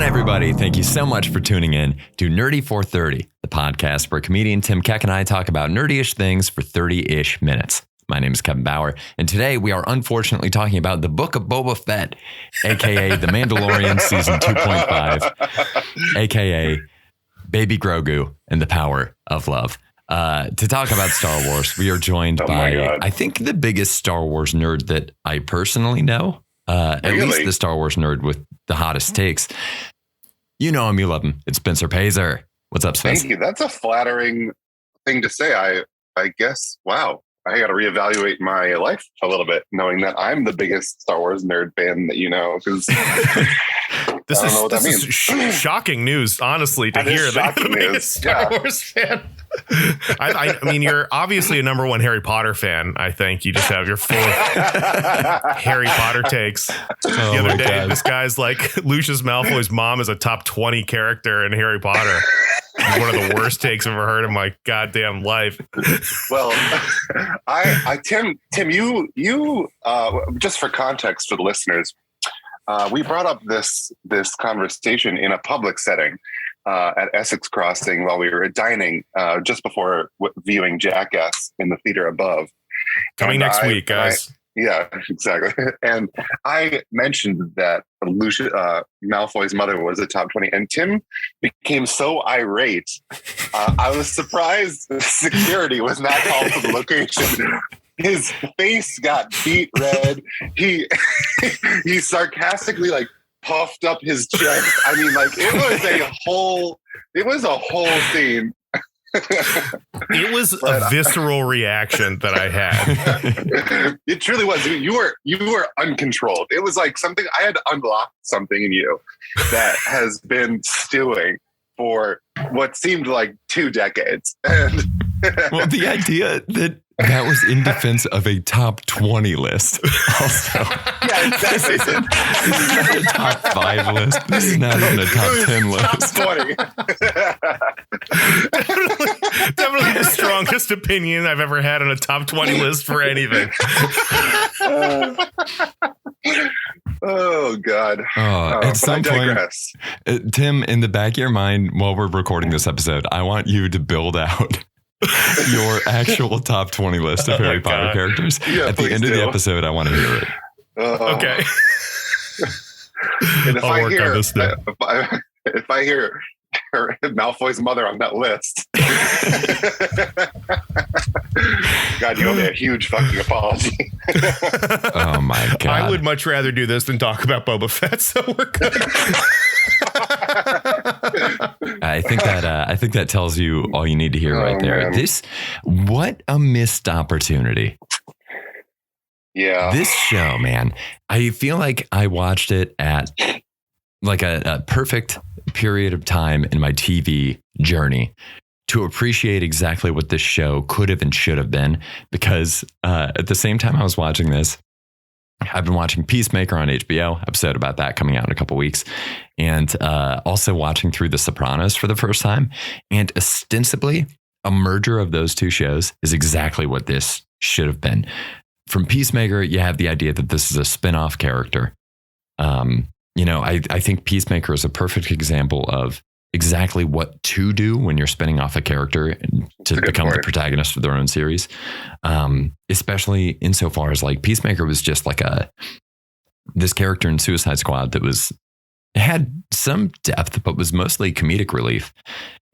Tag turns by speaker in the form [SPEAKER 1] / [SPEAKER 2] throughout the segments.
[SPEAKER 1] everybody. Thank you so much for tuning in to Nerdy 430, the podcast where comedian Tim Keck and I talk about nerdy-ish things for 30-ish minutes. My name is Kevin Bauer, and today we are unfortunately talking about the Book of Boba Fett, a.k.a. The Mandalorian Season 2.5, a.k.a. Baby Grogu and the Power of Love. To talk about Star Wars, we are joined by, I think, the biggest Star Wars nerd that I personally know. At least the Star Wars nerd with the hottest takes. You know him, you love him. It's Spencer Pazer. What's up, Spencer?
[SPEAKER 2] Thank you. That's a flattering thing to say. I guess, wow. I got to reevaluate my life a little bit, knowing that I'm the biggest Star Wars nerd fan that you know. Because
[SPEAKER 3] this is shocking news, honestly, to hear that you're the biggest Star Wars fan. I mean, you're obviously a number one Harry Potter fan. I think you just have your full Harry Potter takes. The other day, this guy's like, Lucius Malfoy's mom is a top 20 character in Harry Potter. One of the worst takes I've ever heard in my goddamn life.
[SPEAKER 2] Well, Tim, you, just for context for the listeners, we brought up this conversation in a public setting at Essex Crossing while we were dining just before viewing Jackass in the theater above.
[SPEAKER 3] Coming next week, guys.
[SPEAKER 2] Yeah, exactly. And I mentioned that Malfoy's mother was a top 20, and Tim became so irate. I was surprised security was not called to the location. His face got beet red. He sarcastically puffed up his chest. I mean, it was a whole scene.
[SPEAKER 3] It was a visceral reaction that I had.
[SPEAKER 2] It truly was. You were uncontrolled. It was like something I had unlocked something in you that has been stewing for what seemed like 2 decades. And
[SPEAKER 1] well, the idea that was in defense of a top 20 list. Also,
[SPEAKER 2] yeah, exactly.
[SPEAKER 1] This is a top 5 list. This is not even a top 10 list.
[SPEAKER 2] Top 20.
[SPEAKER 3] Definitely the strongest opinion I've ever had on a top 20 list for anything.
[SPEAKER 2] Oh, God.
[SPEAKER 1] At some point, Tim, in the back of your mind, while we're recording this episode, I want you to build out your actual top 20 list of Harry Potter characters.
[SPEAKER 2] Yeah,
[SPEAKER 1] at the end of the episode, I want to hear it.
[SPEAKER 3] Okay.
[SPEAKER 2] And
[SPEAKER 3] I'll work on this thing.
[SPEAKER 2] If I hear Malfoy's mother on that list, God, you owe me a huge fucking apology.
[SPEAKER 1] Oh my God.
[SPEAKER 3] I would much rather do this than talk about Boba Fett, so we're good.
[SPEAKER 1] I think that tells you all you need to hear right there.
[SPEAKER 2] Man.
[SPEAKER 1] What a missed opportunity.
[SPEAKER 2] Yeah.
[SPEAKER 1] This show, man, I feel like I watched it at like a perfect period of time in my TV journey to appreciate exactly what this show could have and should have been. Because at the same time I was watching this, I've been watching Peacemaker on HBO, episode about that coming out in a couple weeks, and also watching through The Sopranos for the first time. And ostensibly, a merger of those two shows is exactly what this should have been. From Peacemaker, you have the idea that this is a spin-off character. I think Peacemaker is a perfect example of exactly what to do when you're spinning off a character to become the protagonist of their own series. Especially insofar as Peacemaker was just this character in Suicide Squad that had some depth, but was mostly comedic relief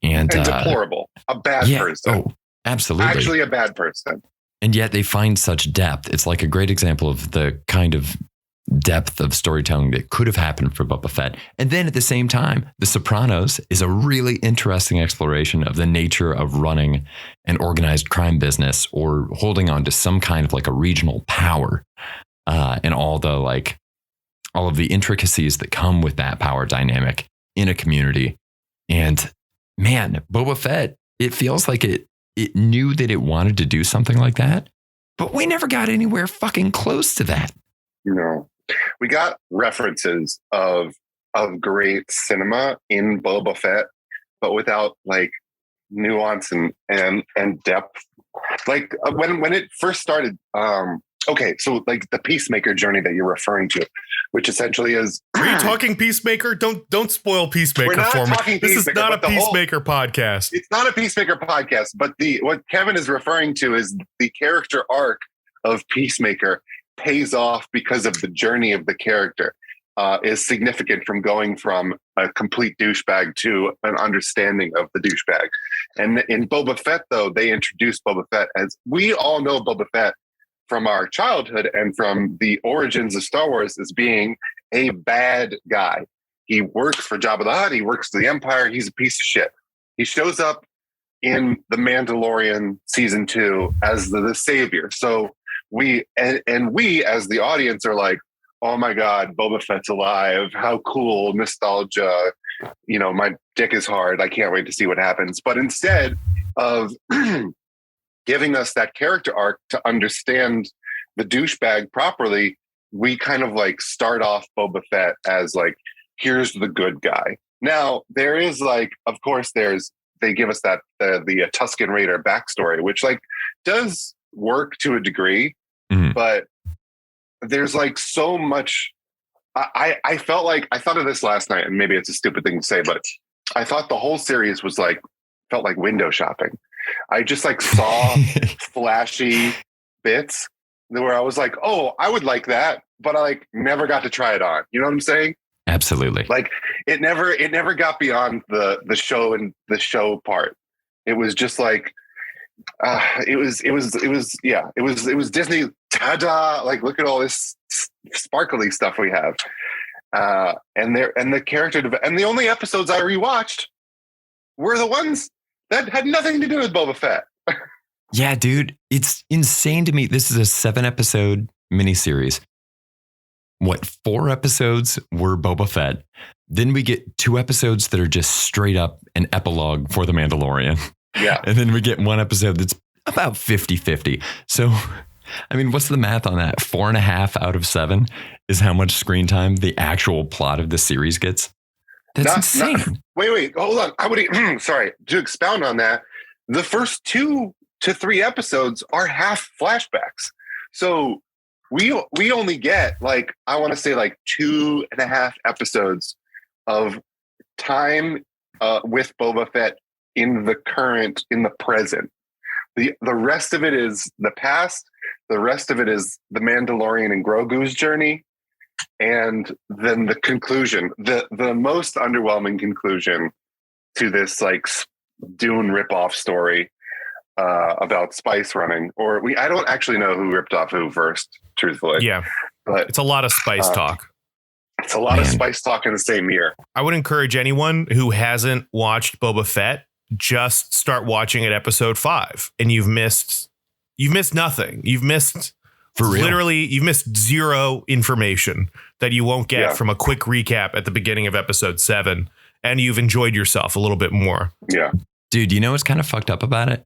[SPEAKER 1] and
[SPEAKER 2] deplorable. A bad person.
[SPEAKER 1] Oh, absolutely.
[SPEAKER 2] Actually a bad person.
[SPEAKER 1] And yet they find such depth. It's like a great example of the kind of depth of storytelling that could have happened for Boba Fett. And then at the same time, The Sopranos is a really interesting exploration of the nature of running an organized crime business or holding on to some kind of a regional power, and all of the intricacies that come with that power dynamic in a community. And man, Boba Fett, it feels like it knew that it wanted to do something like that, but we never got anywhere fucking close to that.
[SPEAKER 2] No. We got references of great cinema in Boba Fett, but without nuance and depth. When it first started, okay, so like the Peacemaker journey that you're referring to, which essentially is.
[SPEAKER 3] Are you talking Peacemaker? Don't spoil Peacemaker for me. This is not a Peacemaker podcast.
[SPEAKER 2] It's not a Peacemaker podcast, but what Kevin is referring to is the character arc of Peacemaker pays off because of the journey of the character. Is significant from going from a complete douchebag to an understanding of the douchebag. And in Boba Fett, though, they introduced Boba Fett as we all know Boba Fett from our childhood and from the origins of Star Wars as being a bad guy. He works for Jabba the Hutt. He works for the Empire. He's a piece of shit. He shows up in The Mandalorian season 2 as the savior. So we as the audience are like, oh my God, Boba Fett's alive. How cool. Nostalgia. My dick is hard. I can't wait to see what happens. But instead of giving us that character arc to understand the douchebag properly, we kind of like start off Boba Fett as like, here's the good guy. Now there is like, of course they give us that the Tusken Raider backstory, which like does work to a degree, but there's like so much. I felt like, I thought of this last night, and maybe it's a stupid thing to say, but I thought the whole series was like, felt like window shopping. I just like saw flashy bits where I was like, oh, I would like that, but I like never got to try it on. You know what I'm saying?
[SPEAKER 1] Absolutely.
[SPEAKER 2] Like it never got beyond the show and the show part. It was just like, it was Disney. Ta-da! Like, look at all this sparkly stuff we have. And the character and the only episodes I rewatched were the ones that had nothing to do with Boba Fett.
[SPEAKER 1] Yeah, dude, it's insane to me. This is a 7-episode miniseries. 4 episodes were Boba Fett. Then we get 2 episodes that are just straight up an epilogue for The Mandalorian.
[SPEAKER 2] Yeah.
[SPEAKER 1] And then we get 1 episode that's about 50-50. So, I mean, what's the math on that? 4.5 out of 7 is how much screen time the actual plot of the series gets. That's insane.
[SPEAKER 2] Wait, hold on. I would, sorry, to expound on that. The first 2 to 3 episodes are half flashbacks. So we only get like, I want to say like 2.5 episodes of time with Boba Fett in the present. The rest of it is the past. The rest of it is the Mandalorian and Grogu's journey. And then the conclusion, the most underwhelming conclusion to this like Dune ripoff story about spice running. I don't actually know who ripped off who first, truthfully.
[SPEAKER 3] Yeah.
[SPEAKER 2] But
[SPEAKER 3] it's a lot of spice talk.
[SPEAKER 2] It's a lot of spice talk in the same year.
[SPEAKER 3] I would encourage anyone who hasn't watched Boba Fett, just start watching at episode 5, and you've missed nothing. You've missed literally, you've missed zero information that you won't get from a quick recap at the beginning of episode 7, and you've enjoyed yourself a little bit more.
[SPEAKER 2] Yeah.
[SPEAKER 1] Dude, you know what's kind of fucked up about it?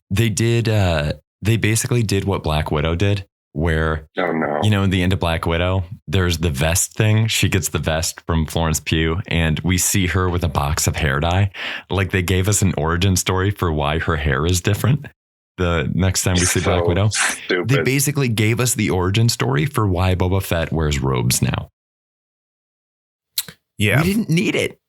[SPEAKER 1] They basically did what Black Widow did, where, in the end of Black Widow, there's the vest thing. She gets the vest from Florence Pugh, and we see her with a box of hair dye. Like, they gave us an origin story for why her hair is different. The next time we see Black Widow,
[SPEAKER 2] stupid.
[SPEAKER 1] They basically gave us the origin story for why Boba Fett wears robes now.
[SPEAKER 3] Yeah.
[SPEAKER 1] We didn't need it.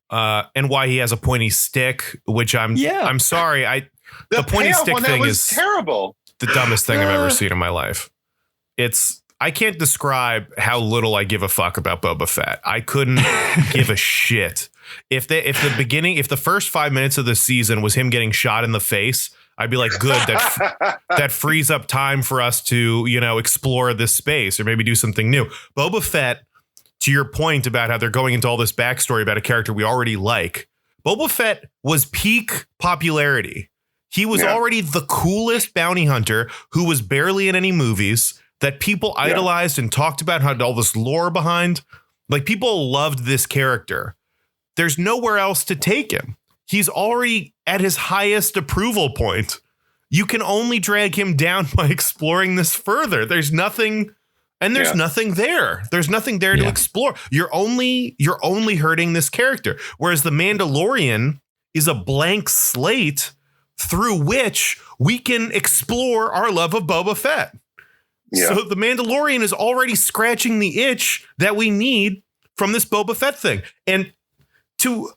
[SPEAKER 3] And why he has a pointy stick, which I'm sorry. The pointy stick thing is
[SPEAKER 2] terrible.
[SPEAKER 3] The dumbest thing I've ever seen in my life. I can't describe how little I give a fuck about Boba Fett. I couldn't give a shit. If the first 5 minutes of the season was him getting shot in the face, I'd be like, good, that frees up time for us to, explore this space or maybe do something new. Boba Fett, to your point about how they're going into all this backstory about a character we already like, Boba Fett was peak popularity. He was already the coolest bounty hunter who was barely in any movies that people idolized and talked about, had all this lore behind. Like, people loved this character. There's nowhere else to take him. He's already at his highest approval point. You can only drag him down by exploring this further. There's nothing, and there's nothing there. There's nothing there to explore. You're only hurting this character. Whereas the Mandalorian is a blank slate through which we can explore our love of Boba Fett.
[SPEAKER 2] Yeah.
[SPEAKER 3] So the Mandalorian is already scratching the itch that we need from this Boba Fett thing. And to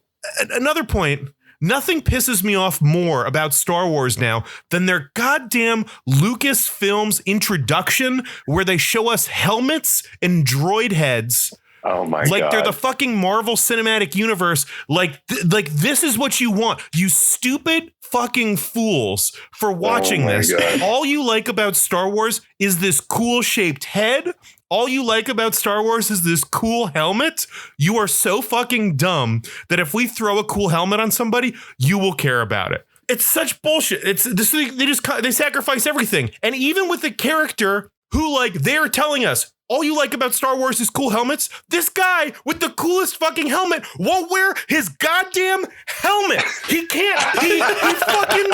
[SPEAKER 3] another point, nothing pisses me off more about Star Wars now than their goddamn Lucasfilms introduction where they show us helmets and droid heads.
[SPEAKER 2] Oh my
[SPEAKER 3] like
[SPEAKER 2] God.
[SPEAKER 3] They're the fucking Marvel Cinematic Universe. Like this is what you want. You stupid fucking fools for watching this.
[SPEAKER 2] God.
[SPEAKER 3] All you like about Star Wars is this cool shaped head. All you like about Star Wars is this cool helmet. You are so fucking dumb that if we throw a cool helmet on somebody, you will care about it. It's such bullshit. It's this. They sacrifice everything. And even with the character who like they're telling us, all you like about Star Wars is cool helmets. This guy with the coolest fucking helmet won't wear his goddamn helmet. He can't. He fucking.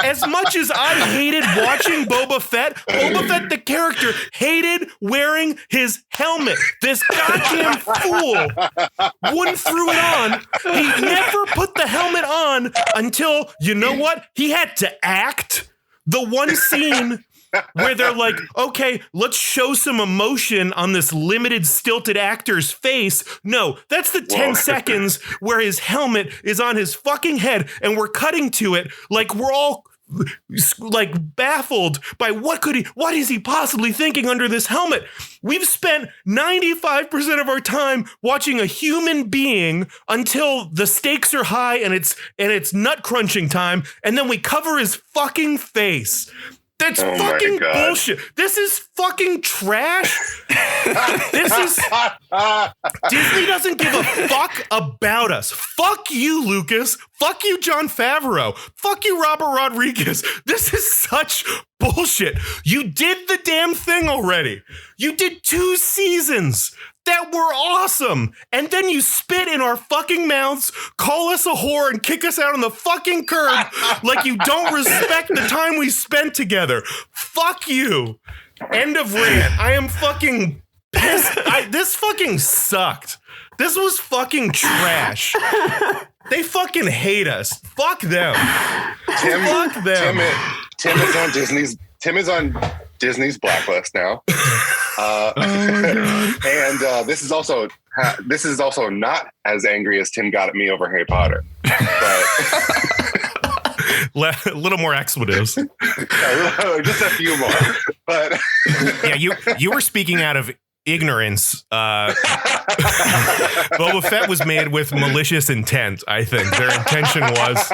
[SPEAKER 3] As much as I hated watching Boba Fett the character hated wearing his helmet. This goddamn fool wouldn't throw it on. He never put the helmet on until, you know what? He had to act. The one scene where they're like, okay, let's show some emotion on this limited stilted actor's face. No, that's the 10 seconds where his helmet is on his fucking head and we're cutting to it like we're all like baffled by what is he possibly thinking under this helmet? We've spent 95% of our time watching a human being until the stakes are high and it's nut crunching time, and then we cover his fucking face. That's fucking bullshit. This is fucking trash. Disney doesn't give a fuck about us. Fuck you, Lucas. Fuck you, Jon Favreau. Fuck you, Robert Rodriguez. This is such bullshit. You did the damn thing already. You did 2 seasons that were awesome. And then you spit in our fucking mouths, call us a whore, and kick us out on the fucking curb like you don't respect the time we spent together. Fuck you. End of rant. I am fucking pissed. This fucking sucked. This was fucking trash. They fucking hate us. Fuck them. Fuck them.
[SPEAKER 2] Tim is on Disney's blacklist now. And this is also not as angry as Tim got at me over Harry Potter. But
[SPEAKER 3] a little more expletives.
[SPEAKER 2] Just a few more. But
[SPEAKER 3] yeah, you were speaking out of ignorance. Boba Fett was made with malicious intent. I think their intention was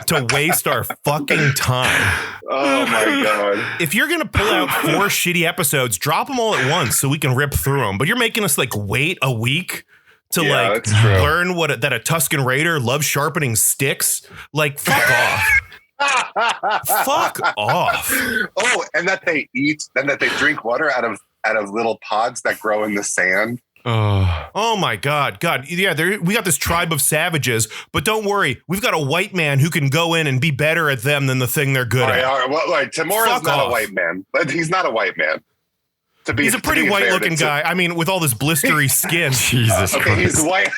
[SPEAKER 3] to waste our fucking time.
[SPEAKER 2] Oh my God.
[SPEAKER 3] If you're going to pull out 4 shitty episodes, drop them all at once so we can rip through them. But you're making us like wait a week to learn that a Tusken Raider loves sharpening sticks. Like, fuck off. Fuck off.
[SPEAKER 2] Oh, and that they drink water out of little pods that grow in the sand.
[SPEAKER 3] Oh my God. Yeah, we got this tribe of savages, but don't worry. We've got a white man who can go in and be better at them than the thing they're good at.
[SPEAKER 2] All right. Well, like, Tamora's not a white man. He's not a white man.
[SPEAKER 3] He's a pretty white looking guy. I mean, with all this blistery skin.
[SPEAKER 1] Jesus Christ.
[SPEAKER 2] He's white.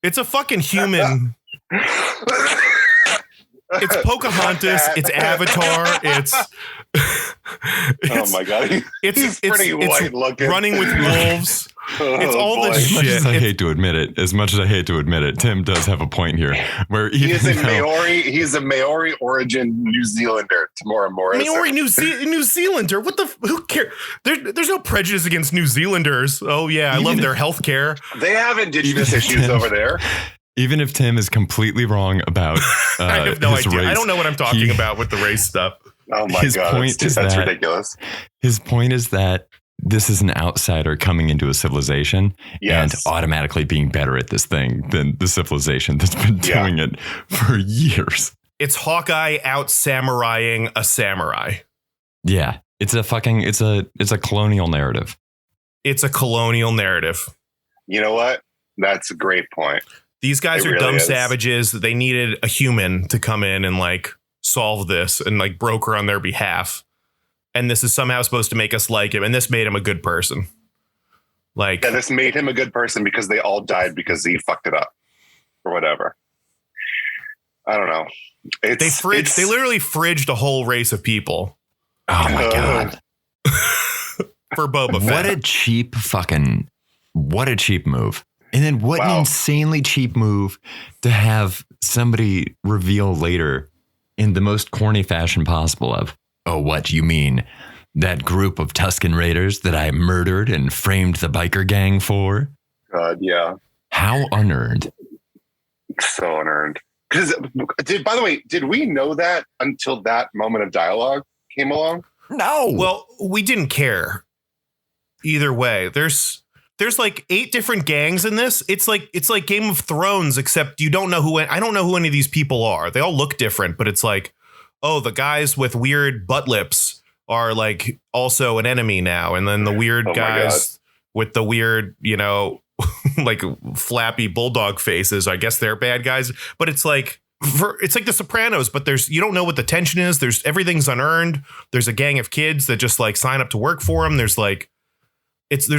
[SPEAKER 3] It's a fucking human. It's Pocahontas. It's Avatar. It's
[SPEAKER 2] oh my God. He's pretty white looking.
[SPEAKER 3] Running with wolves. It's all this shit.
[SPEAKER 1] As much as I hate to admit it, Tim does have a point here. Where
[SPEAKER 2] he's a Maori origin New Zealander, Tamora Morris.
[SPEAKER 3] Maori New Zealander? What the? Who cares? There's no prejudice against New Zealanders. Oh yeah, I love their health care.
[SPEAKER 2] They have indigenous issues over there.
[SPEAKER 1] Even if Tim is completely wrong about
[SPEAKER 3] I have no idea.
[SPEAKER 1] Race,
[SPEAKER 3] I don't know what I'm talking about with the race stuff.
[SPEAKER 2] Oh my God, that's ridiculous.
[SPEAKER 1] His point is that this is an outsider coming into a civilization and automatically being better at this thing than the civilization that's been doing it for years.
[SPEAKER 3] It's Hawkeye out samuraiing a samurai.
[SPEAKER 1] Yeah, it's a colonial narrative.
[SPEAKER 3] It's a colonial narrative.
[SPEAKER 2] You know what? That's a great point.
[SPEAKER 3] These guys are dumb savages. They needed a human to come in and like solve this and like broker on their behalf. And this is somehow supposed to make us like him. And this made him a good person. Like,
[SPEAKER 2] this made him a good person because they all died because he fucked it up or whatever. I don't know.
[SPEAKER 3] They literally fridged a whole race of people.
[SPEAKER 1] Oh my God.
[SPEAKER 3] For Boba Fett.
[SPEAKER 1] What a cheap move. And then what an insanely cheap move to have somebody reveal later in the most corny fashion possible of, oh, what you mean? That group of Tusken Raiders that I murdered and framed the biker gang for?
[SPEAKER 2] God, yeah.
[SPEAKER 1] How unearned.
[SPEAKER 2] So unearned. Because, by the way, did we know that until that moment of dialogue came along?
[SPEAKER 1] No.
[SPEAKER 3] Well, we didn't care. Either way, there's like 8 different gangs in this. It's like Game of Thrones, except you don't know I don't know who any of these people are. They all look different, but it's like, oh, the guys with weird butt lips are like also an enemy now. And then the weird guys with the weird, like flappy bulldog faces, I guess they're bad guys. But it's like The Sopranos, but you don't know what the tension is. Everything's unearned. There's a gang of kids that just like sign up to work for them. There's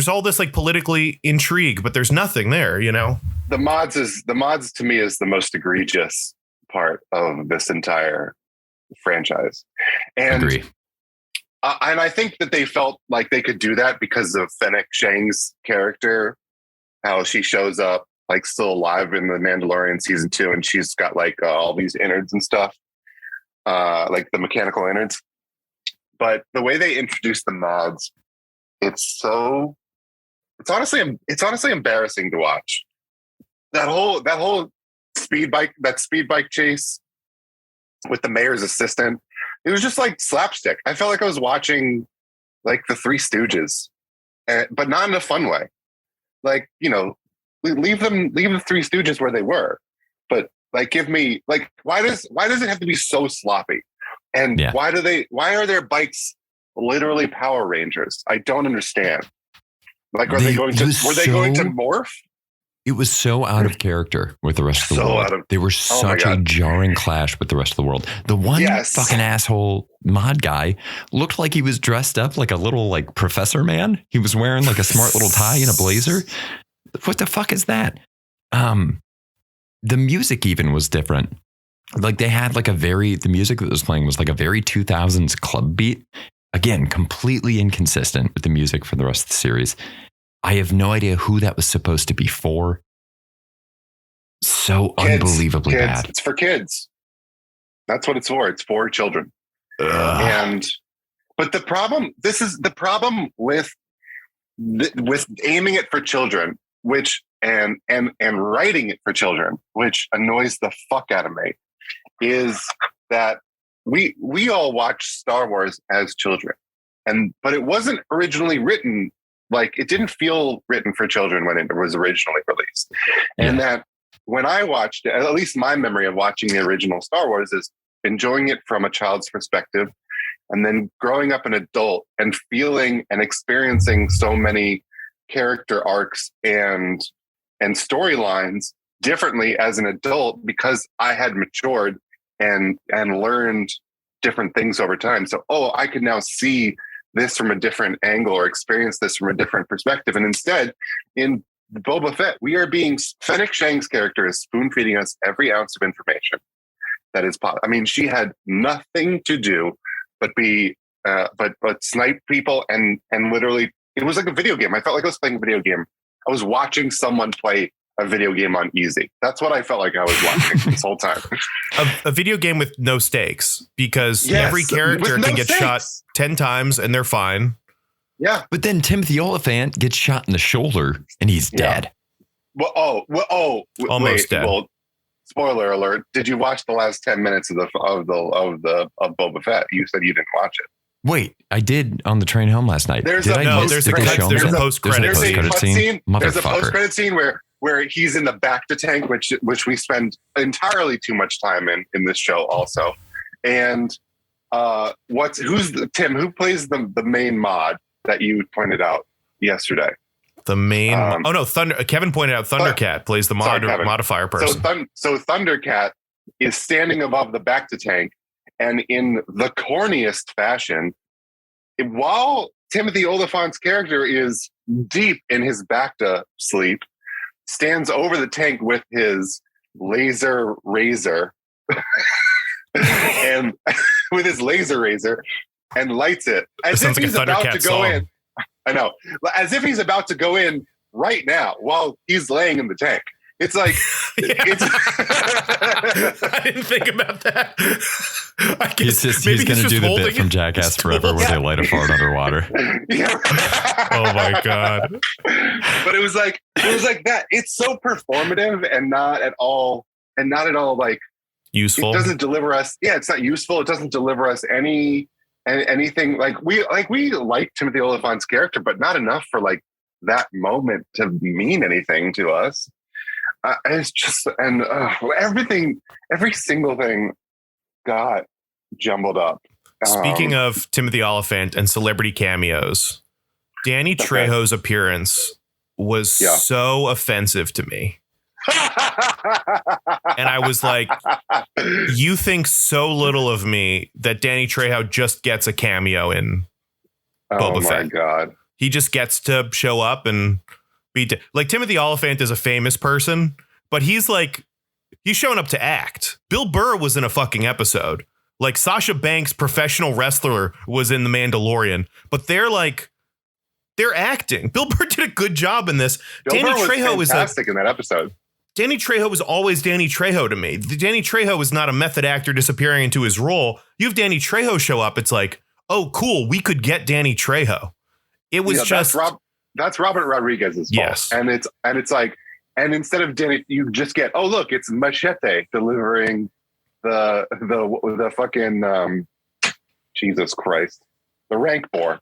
[SPEAKER 3] all this like politically intrigue, but there's nothing there,
[SPEAKER 2] The mods to me is the most egregious part of this entire franchise. And
[SPEAKER 1] agree.
[SPEAKER 2] And I think that they felt like they could do that because of Fennec Shang's character, how she shows up like still alive in the Mandalorian season 2, and she's got like all these innards and stuff, like the mechanical innards. But the way they introduce the mods, it's honestly embarrassing to watch. That whole speed bike chase with the mayor's assistant. It was just like slapstick. I felt like I was watching like the Three Stooges, but not in a fun way. Like, leave the Three Stooges where they were, but like give me like why does it have to be so sloppy? And why are their bikes literally Power Rangers? I don't understand. Like, were they going to morph?
[SPEAKER 1] It was so out of character with the rest of the world. They were such a jarring clash with the rest of the world. The one fucking asshole mod guy looked like he was dressed up like a little like professor man. He was wearing like a smart little tie and a blazer. What the fuck is that? The music even was different. Like they had like the music that was playing was like a very 2000s club beat. Again, completely inconsistent with the music for the rest of the series. I have no idea who that was supposed to be for. So unbelievably bad.
[SPEAKER 2] It's for kids. That's what it's for. It's for children. But the problem with aiming it for children, which and writing it for children, which annoys the fuck out of me, is that we all watched Star Wars as children, but it wasn't originally written. Like, it didn't feel written for children when it was originally released. And that when I watched it, at least my memory of watching the original Star Wars is enjoying it from a child's perspective, and then growing up an adult and feeling and experiencing so many character arcs and storylines differently as an adult because I had matured and learned different things over time. So, I could now see this from a different angle or experience this from a different perspective. And instead, in Boba Fett, Fennec Shang's character is spoon feeding us every ounce of information that is possible. I mean, she had nothing to do but but snipe people and literally, it was like a video game. I felt like I was playing a video game. I was watching someone play a video game on easy. That's what I felt like I was watching this whole time.
[SPEAKER 3] A video game with no stakes, because every character can get shot 10 times and they're fine.
[SPEAKER 2] Yeah.
[SPEAKER 1] But then Timothy Olyphant gets shot in the shoulder and he's dead.
[SPEAKER 3] Almost dead. Well,
[SPEAKER 2] spoiler alert. Did you watch the last 10 minutes of Boba Fett? You said you didn't watch it.
[SPEAKER 1] Wait, I did on the train home last night.
[SPEAKER 3] There's a post-credit
[SPEAKER 2] scene. There's a post-credit scene where he's in the Bacta tank, which we spend entirely too much time in this show also. And Tim, who plays the main mod that you pointed out yesterday?
[SPEAKER 3] The main Thunder. Kevin pointed out Thundercat plays the modifier person.
[SPEAKER 2] So Thundercat is standing above the Bacta tank, and in the corniest fashion, while Timothy Olyphant's character is deep in his Bacta sleep, stands over the tank with his laser razor and with his laser razor and lights it as if he's about to go in. I know, as if he's about to go in right now while he's laying in the tank. It's like,
[SPEAKER 3] I didn't think about that.
[SPEAKER 1] He's going to do the bit from Jackass Forever where they light a fart underwater.
[SPEAKER 2] Yeah.
[SPEAKER 3] Oh my God.
[SPEAKER 2] But it was like that. It's so performative and not at all like
[SPEAKER 3] useful.
[SPEAKER 2] It doesn't deliver us. Yeah, it's not useful. It doesn't deliver us anything. We like Timothy Oliphant's character, but not enough for like that moment to mean anything to us. It's just, and everything, every single thing got jumbled up.
[SPEAKER 3] Speaking of Timothy Oliphant and celebrity cameos, Danny Trejo's appearance was so offensive to me. And I was like, you think so little of me that Danny Trejo just gets a cameo in Boba Fett. Oh my
[SPEAKER 2] God.
[SPEAKER 3] He just gets to show up and like Timothy Oliphant is a famous person, but he's showing up to act. Bill Burr was in a fucking episode. Like Sasha Banks, professional wrestler, was in The Mandalorian, but they're acting. Bill Burr did a good job in this.
[SPEAKER 2] Bill Burr was fantastic in that episode.
[SPEAKER 3] Danny Trejo was always Danny Trejo to me. Danny Trejo was not a method actor disappearing into his role. You have Danny Trejo show up. It's like, oh, cool. We could get Danny Trejo. It was just
[SPEAKER 2] that's Robert Rodriguez's fault.
[SPEAKER 3] Yes.
[SPEAKER 2] And it's like, and instead of Danny, you just get, oh, look, it's Machete delivering the fucking, Jesus Christ, the Rancor.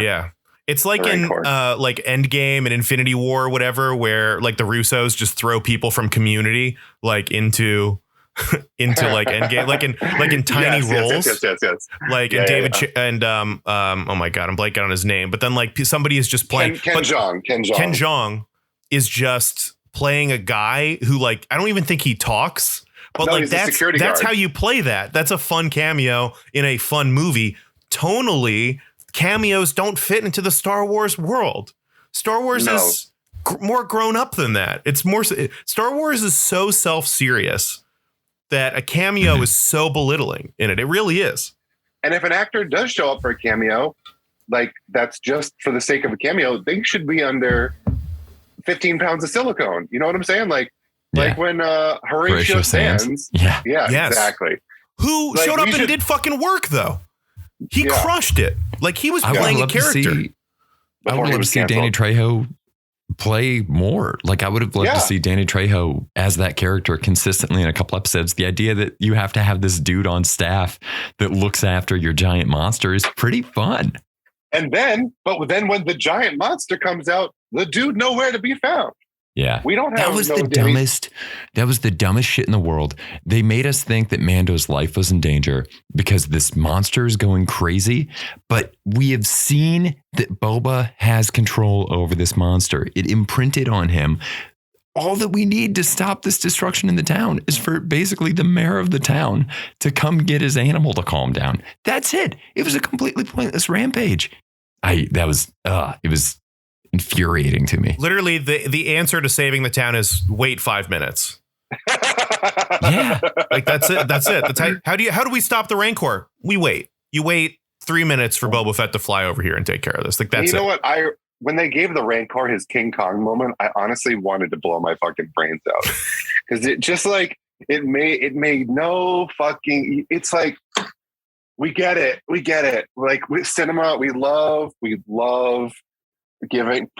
[SPEAKER 3] Yeah. It's like in like Endgame and Infinity War or whatever, where like the Russos just throw people from Community like into like Endgame, like in tiny roles.
[SPEAKER 2] Yes.
[SPEAKER 3] Like and David and oh my God, I'm blanking on his name. But then like somebody is just playing
[SPEAKER 2] Ken Jeong
[SPEAKER 3] is just playing a guy who like I don't even think he talks. But like that's how you play that. That's a fun cameo in a fun movie. Tonally, cameos don't fit into the Star Wars world. Star Wars is more grown up than that. It's more Star Wars is so self-serious that a cameo is so belittling in it. It really is.
[SPEAKER 2] And if an actor does show up for a cameo, like that's just for the sake of a cameo, they should be under 15 pounds of silicone. You know what I'm saying? Like when Horatio Sands.
[SPEAKER 1] Yeah,
[SPEAKER 2] exactly.
[SPEAKER 3] Who showed up and did fucking work though. He crushed it. Like he was playing a character.
[SPEAKER 1] I would love to see Danny Trejo play more. Like I would have loved to see Danny Trejo as that character consistently in a couple episodes. The idea that you have to have this dude on staff that looks after your giant monster is pretty fun.
[SPEAKER 2] But then when the giant monster comes out, the dude nowhere to be found.
[SPEAKER 1] Yeah.
[SPEAKER 2] We don't have
[SPEAKER 1] that was the dumbest shit in the world. They made us think that Mando's life was in danger because this monster is going crazy. But we have seen that Boba has control over this monster. It imprinted on him. All that we need to stop this destruction in the town is for basically the mayor of the town to come get his animal to calm down. That's it. It was a completely pointless rampage. It was infuriating to me.
[SPEAKER 3] Literally, the answer to saving the town is wait 5 minutes.
[SPEAKER 1] Yeah,
[SPEAKER 3] like that's it. That's how do we stop the Rancor? We wait. You wait 3 minutes for Boba Fett to fly over here and take care of this. Like that's
[SPEAKER 2] you know what? When they gave the Rancor his King Kong moment, I honestly wanted to blow my fucking brains out because it just like it made no fucking. It's like we get it. Like with cinema, we love giving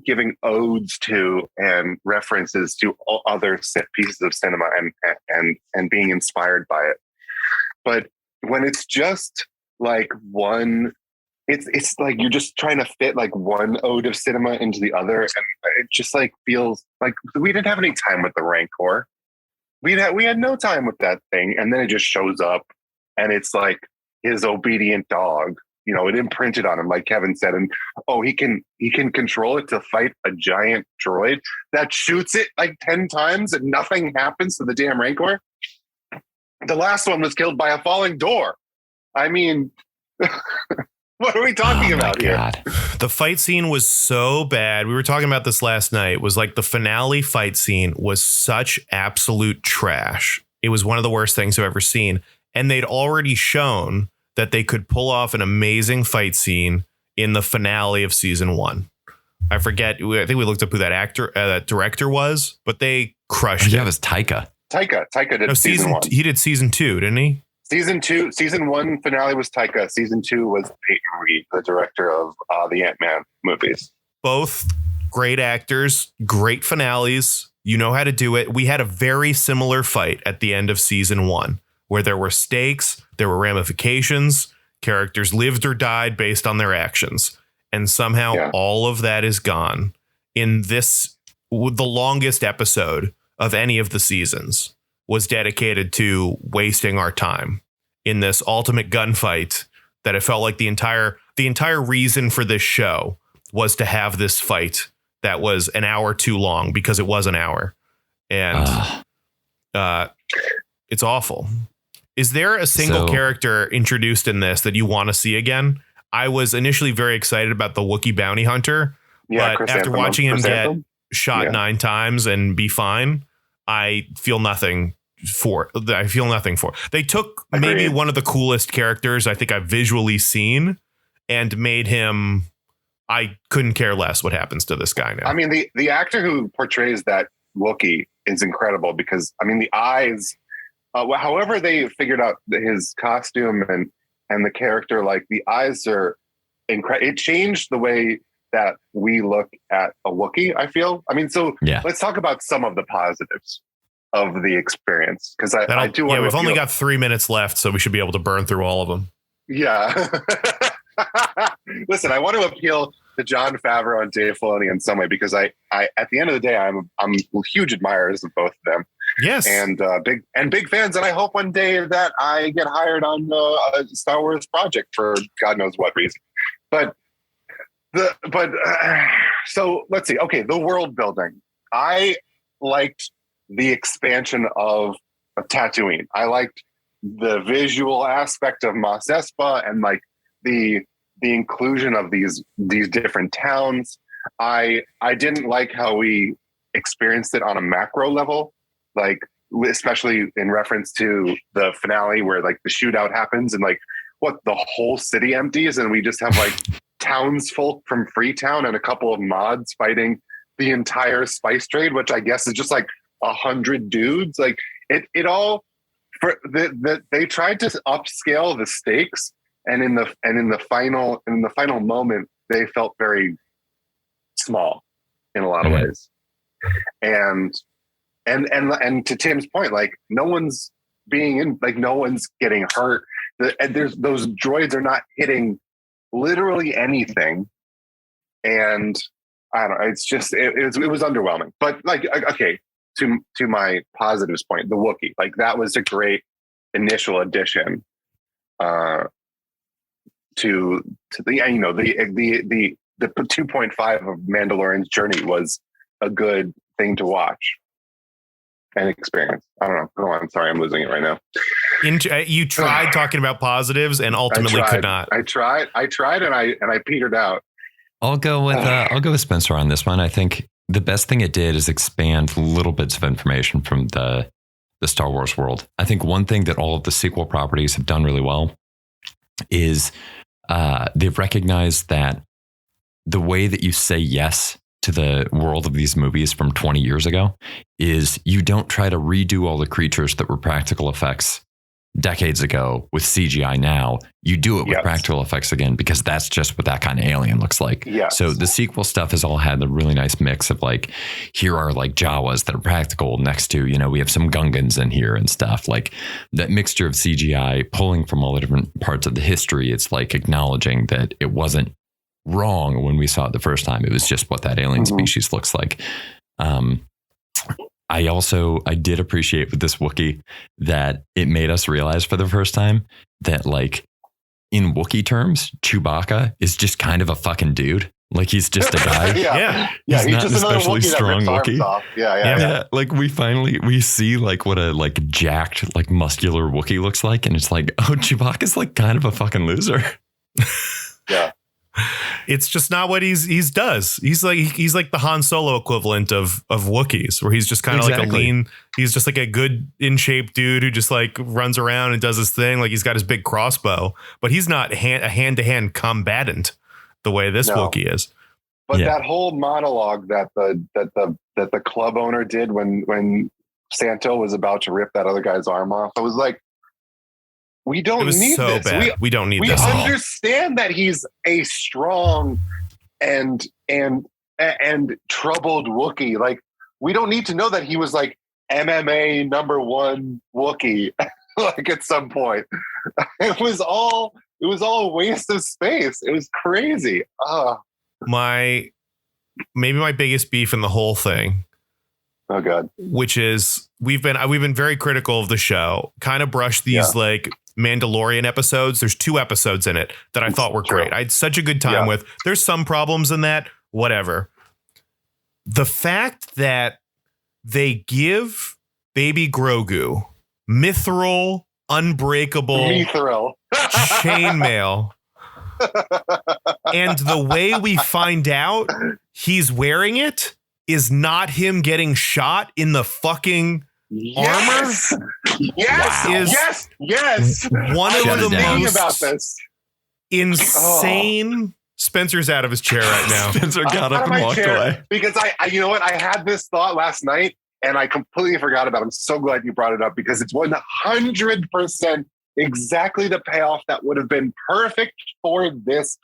[SPEAKER 2] giving odes to and references to other pieces of cinema and being inspired by it. But when it's just like one, it's like you're just trying to fit like one ode of cinema into the other, and it just like feels like we didn't have any time with the Rancor. We had no time with that thing, and then it just shows up, and it's like his obedient dog. You know, it imprinted on him, like Kevin said, and he can control it to fight a giant droid that shoots it like 10 times and nothing happens to the damn Rancor. The last one was killed by a falling door. I mean, what are we talking about here?
[SPEAKER 3] The fight scene was so bad. We were talking about this last night. Was like the finale fight scene was such absolute trash. It was one of the worst things I've ever seen. And they'd already shown that they could pull off an amazing fight scene in the finale of season 1. I forget. I think we looked up who that director was, but they crushed it.
[SPEAKER 1] Yeah, it was Taika.
[SPEAKER 2] Taika did season 1.
[SPEAKER 3] He did season 2, didn't he?
[SPEAKER 2] Season 1 finale was Taika. Season 2 was Peyton Reed, the director of the Ant-Man movies.
[SPEAKER 3] Both great actors, great finales. You know how to do it. We had a very similar fight at the end of season 1 where there were stakes, there were ramifications, characters lived or died based on their actions. And somehow all of that is gone in this. The longest episode of any of the seasons was dedicated to wasting our time in this ultimate gunfight that it felt like the entire reason for this show was to have this fight that was an hour too long because it was an hour. And it's awful. Is there a single character introduced in this that you want to see again? I was initially very excited about the Wookiee bounty hunter, but after watching him get shot 9 times and be fine, I feel nothing for. They took maybe one of the coolest characters I think I've visually seen and made him. I couldn't care less what happens to this guy now.
[SPEAKER 2] I mean, the actor who portrays that Wookiee is incredible because, I mean, the eyes, however they figured out his costume and the character, like the eyes are incredible. It changed the way that we look at a Wookiee, I feel. I mean, so let's talk about some of the positives of the experience. Because I do want to.
[SPEAKER 3] We've only got 3 minutes left, so we should be able to burn through all of them.
[SPEAKER 2] Yeah. Listen, I want to appeal to Jon Favreau and Dave Filoni in some way because I at the end of the day, I'm huge admirers of both of them.
[SPEAKER 3] Yes,
[SPEAKER 2] and big fans, and I hope one day that I get hired on a Star Wars project for God knows what reason. So let's see. Okay, the world building. I liked the expansion of Tatooine. I liked the visual aspect of Mos Espa and like the inclusion of these different towns. I didn't like how we experienced it on a macro level, like especially in reference to the finale where like the shootout happens and like the whole city empties and we just have like townsfolk from Freetown and a couple of mods fighting the entire spice trade, which I guess is just like 100 dudes. Like it all they tried to upscale the stakes. And in the final moment, they felt very small in a lot of ways. And to Tim's point, like no one's getting hurt. There's those droids are not hitting literally anything. And I don't know. It's just it was underwhelming. But like okay, to my positives point, the Wookiee, like that was a great initial addition. To the the 2.5 of Mandalorian's journey was a good thing to watch and experience. I don't know. Go on. Sorry, I'm losing it right now.
[SPEAKER 3] You tried talking about positives and ultimately could not.
[SPEAKER 2] I tried and I petered out.
[SPEAKER 1] I'll go with Spencer on this one. I think the best thing it did is expand little bits of information from the Star Wars world. I think one thing that all of the sequel properties have done really well is they've recognized that the way that you say yes to the world of these movies from 20 years ago is you don't try to redo all the creatures that were practical effects decades ago with CGI now. You do it with practical effects again, because that's just what that kind of alien looks like.
[SPEAKER 2] Yes.
[SPEAKER 1] So the sequel stuff has all had the really nice mix of like, here are like Jawas that are practical next to, we have some Gungans in here and stuff. Like that mixture of CGI pulling from all the different parts of the history. It's like acknowledging that it wasn't wrong when we saw it the first time. It was just what that alien species looks like. I did appreciate with this Wookiee that it made us realize for the first time that like in Wookiee terms, Chewbacca is just kind of a fucking dude. Like he's just a guy. He's not an especially strong Wookiee. Yeah. Like we see like what a like jacked, like muscular Wookiee looks like. And it's like, oh, Chewbacca's like kind of a fucking loser.
[SPEAKER 2] Yeah.
[SPEAKER 3] It's just not what he's does. He's like the Han Solo equivalent of Wookiees, where he's just kind of like a lean. He's just like a good in shape dude who just like runs around and does his thing. Like he's got his big crossbow, but he's not a hand to hand combatant the way this Wookiee is.
[SPEAKER 2] But that whole monologue that the club owner did when Santo was about to rip that other guy's arm off, I was like, we don't need this.
[SPEAKER 3] Bad. We don't need this.
[SPEAKER 2] We understand that he's a strong and troubled Wookiee. Like, we don't need to know that he was like MMA #1 Wookiee like at some point. It was all a waste of space. It was crazy.
[SPEAKER 3] Maybe my biggest beef in the whole thing.
[SPEAKER 2] Oh God.
[SPEAKER 3] Which is we've been very critical of the show. Kind of brushed these like Mandalorian episodes. There's 2 episodes in it that I thought were great. I had such a good time with. There's some problems in that. Whatever. The fact that they give baby Grogu mithril, unbreakable chainmail, and the way we find out he's wearing it is not him getting shot in the fucking armor.
[SPEAKER 2] Yes.
[SPEAKER 3] One of the most
[SPEAKER 2] about this.
[SPEAKER 3] Insane. Spencer's out of his chair right now.
[SPEAKER 1] Spencer got up and walked away.
[SPEAKER 2] Because I you know what? I had this thought last night and I completely forgot about it. I'm so glad you brought it up because it's 100% exactly the payoff that would have been perfect for this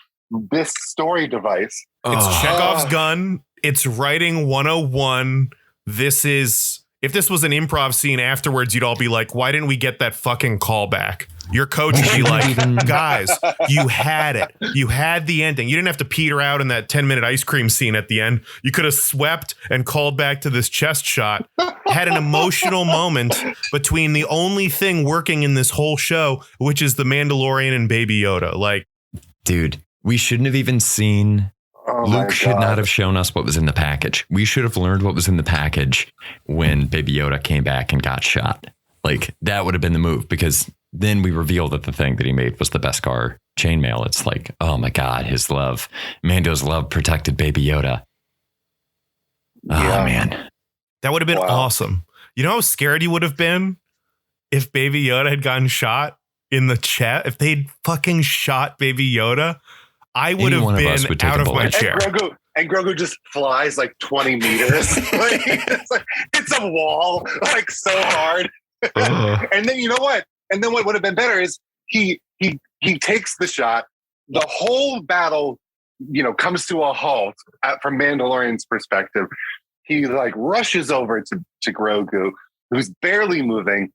[SPEAKER 2] story device.
[SPEAKER 3] It's Chekhov's gun. It's writing 101. If this was an improv scene afterwards, you'd all be like, why didn't we get that fucking call back? Your coach would be like, guys, you had it. You had the ending. You didn't have to peter out in that 10-minute ice cream scene at the end. You could have swept and called back to this chest shot, had an emotional moment between the only thing working in this whole show, which is the Mandalorian and Baby Yoda. Like,
[SPEAKER 1] dude, we shouldn't have even seen. Luke should not have shown us what was in the package. We should have learned what was in the package when Baby Yoda came back and got shot. Like, that would have been the move, because then we revealed that the thing that he made was the Beskar chainmail. It's like, oh my God, his love. Mando's love protected Baby Yoda. Oh, man.
[SPEAKER 3] That would have been awesome. You know how scared you would have been if Baby Yoda had gotten shot in the chest? If they'd fucking shot Baby Yoda, I would have been out of my chair.
[SPEAKER 2] And Grogu just flies like 20 meters. It's a wall, like so hard. And then you know what? And then what would have been better is he takes the shot. The whole battle, comes to a halt from Mandalorian's perspective. He like rushes over to Grogu, who's barely moving,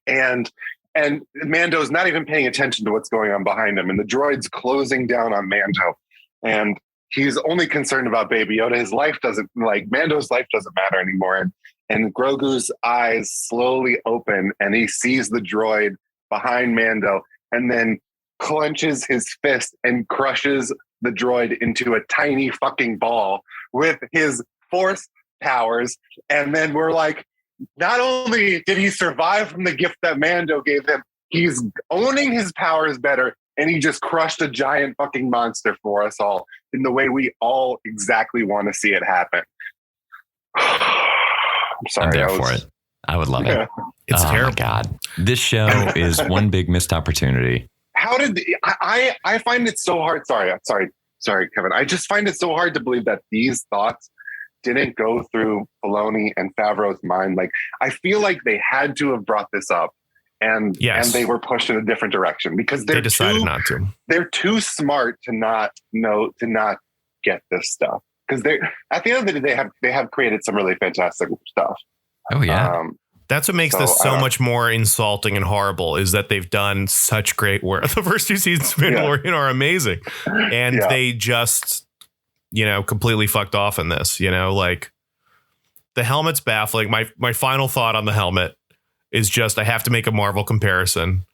[SPEAKER 2] and Mando's not even paying attention to what's going on behind him. And the droid's closing down on Mando. And he's only concerned about Baby Yoda. Mando's life doesn't matter anymore. And Grogu's eyes slowly open and he sees the droid behind Mando and then clenches his fist and crushes the droid into a tiny fucking ball with his force powers. And then we're like, not only did he survive from the gift that Mando gave him, he's owning his powers better, and he just crushed a giant fucking monster for us all in the way we all exactly want to see it happen. I'm sorry.
[SPEAKER 1] I'm there for it. I would love it.
[SPEAKER 3] It's terrible.
[SPEAKER 1] My God. This show is one big missed opportunity.
[SPEAKER 2] How did I find it so hard? Sorry, Kevin. I just find it so hard to believe that these thoughts didn't go through Filoni and Favreau's mind. Like, I feel like they had to have brought this up, and they were pushed in a different direction because they decided not to. They're too smart to not get this stuff, because they, at the end of the day, they have created some really fantastic stuff.
[SPEAKER 1] Oh yeah.
[SPEAKER 3] That's what makes this so much more insulting and horrible, is that they've done such great work. The first 2 seasons of Mandalorian are amazing, and they just, completely fucked off in this. Like, the helmet's baffling. My final thought on the helmet is just, I have to make a Marvel comparison,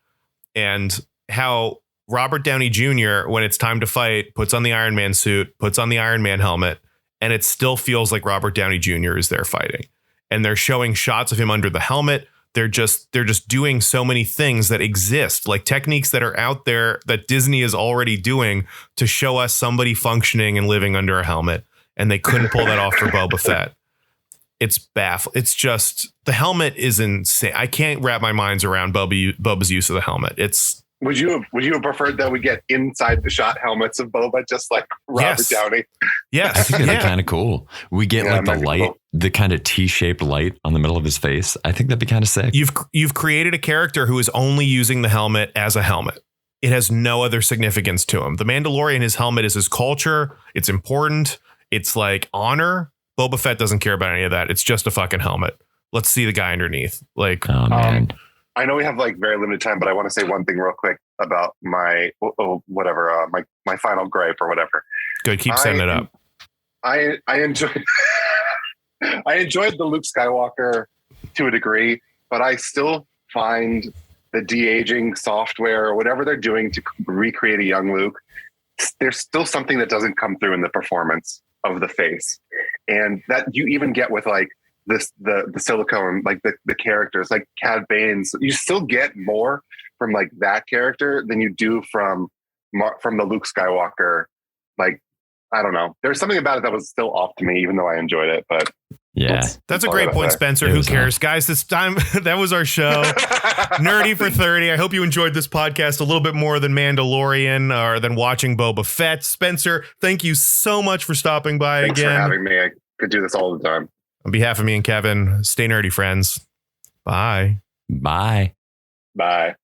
[SPEAKER 3] and how Robert Downey Jr., when it's time to fight, puts on the Iron Man suit, puts on the Iron Man helmet, and it still feels like Robert Downey Jr. is there fighting. And they're showing shots of him under the helmet, they're just doing so many things that exist, like techniques that are out there that Disney is already doing to show us somebody functioning and living under a helmet. And they couldn't pull that off for Boba Fett. It's baffling. It's just, the helmet is insane. I can't wrap my minds around Boba's use of the helmet.
[SPEAKER 2] Would you have preferred that we get inside the shot helmets of Boba, just like Robert Downey?
[SPEAKER 3] Yes.
[SPEAKER 1] I think that'd be kind of cool. We get like the light,
[SPEAKER 2] cool.
[SPEAKER 1] the kind of T-shaped light on the middle of his face. I think that'd be kind of sick.
[SPEAKER 3] You've created a character who is only using the helmet as a helmet. It has no other significance to him. The Mandalorian, his helmet is his culture. It's important. It's like honor. Boba Fett doesn't care about any of that. It's just a fucking helmet. Let's see the guy underneath. Like,
[SPEAKER 1] oh man.
[SPEAKER 2] I know we have like very limited time, but I want to say one thing real quick about my my final gripe or whatever.
[SPEAKER 3] Good, keep setting it up.
[SPEAKER 2] I enjoyed I enjoyed the Luke Skywalker to a degree, but I still find the de-aging software or whatever they're doing to recreate a young Luke, there's still something that doesn't come through in the performance of the face, and that you even get with like the silicone, like the characters like Cad Bane's. You still get more from like that character than you do from the Luke Skywalker. Like, I don't know. There's something about it that was still off to me, even though I enjoyed it. But
[SPEAKER 1] yeah,
[SPEAKER 3] that's a great point, Spencer. Who cares, guys? This time that was our show. Nerdy for 30. I hope you enjoyed this podcast a little bit more than Mandalorian or than watching Boba Fett. Spencer, thank you so much for stopping by.
[SPEAKER 2] Thanks
[SPEAKER 3] again.
[SPEAKER 2] for having me. I could do this all the time.
[SPEAKER 3] On behalf of me and Kevin, stay nerdy, friends. Bye.
[SPEAKER 1] Bye.
[SPEAKER 2] Bye.